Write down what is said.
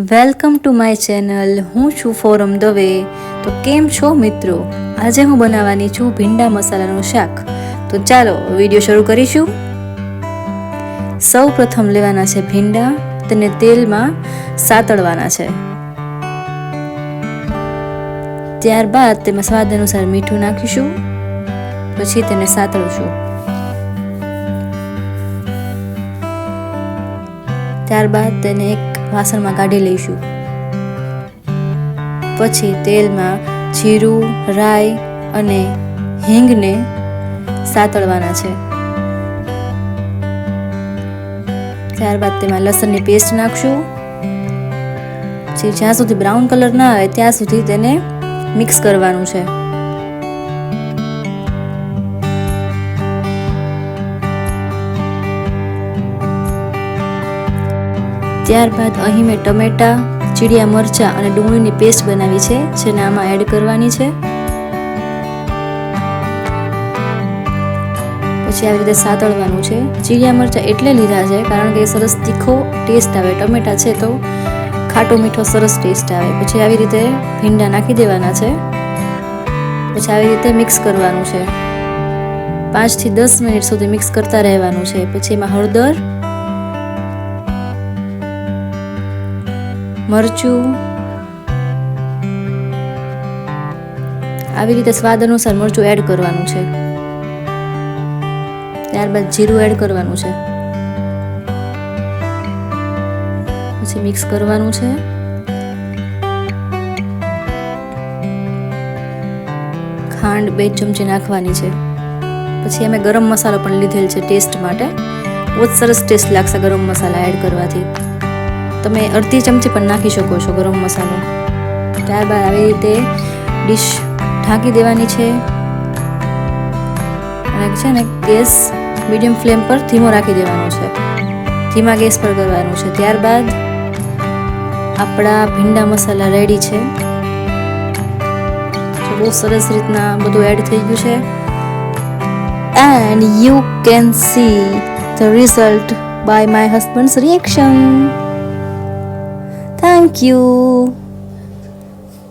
Welcome to my channel. હું છું forum Dave. તો કેમ છો મિત્રો? આજે હું બનાવવાની છું ભીંડા મસાલાનું શાક. તો ચાલો વિડીયો શરૂ કરીશું. સૌ પ્રથમ લેવાના છે ભીંડા, તેને તેલમાં સાતળવાના છે. ત્યારબાદ તેમાં સ્વાદ અનુસાર મીઠું નાખીશું, પછી તેને સાતળશું. ત્યારબાદ તેને એક વાસણમાં કાઢી લઈશું. પછી તેલમાં જીરું, રાઈ અને હિંગને સાતળવાના છે. ત્યારબાદ તેમાં લસણની પેસ્ટ નાખશું. જ્યાં સુધી બ્રાઉન કલર ના આવે ત્યાં સુધી તેને મિક્સ કરવાનું છે. ત્યારબાદ અહીં મેં ટમેટા, ચીડિયા મરચાં અને ડુંગળીની પેસ્ટ બનાવી છે, જેને આમાં એડ કરવાની છે. પછી આવી રીતે સાતળવાનું છે. ચીડિયા મરચાં એટલે લીધા છે કારણ કે સરસ તીખો ટેસ્ટ આવે. ટમેટા છે તો ખાટો મીઠો સરસ ટેસ્ટ આવે. પછી આવી રીતે ભીંડા નાખી દેવાના છે. પછી આવી રીતે મિક્સ કરવાનું છે. 5 થી 10 મિનિટ સુધી મિક્સ કરતા રહેવાનું છે. પછી એમાં હળદર, મરચું, આવી રીતે સ્વાદ અનુસાર મરચું એડ કરવાનું છે. ત્યારબાદ જીરું એડ કરવાનું છે. પછી મિક્સ કરવાનું છે. ખાંડ 2 ચમચી નાખવાની છે. પછી અમે ગરમ મસાલો પણ લીધેલ છે ટેસ્ટ માટે. બહુ જ સરસ ટેસ્ટ લાગશે ગરમ મસાલા એડ કરવાથી. તમે અડધી ચમચી પણ નાખી શકો છો ગરમ મસાલો. ત્યારબાદ આવી રીતે ડીશ ઢાંકી દેવાની છે. અને છે ને ગેસ મીડિયમ ફ્લેમ પર ધીમો રાખી દેવાનો છે. ધીમા ગેસ પર કરવાનું છે. ત્યારબાદ આપણા ભીંડા મસાલા રેડી છે. બહુ સરસ રીતના બધું એડ થઈ ગયું છે. And you can see the result by my husband's reaction. Thank you.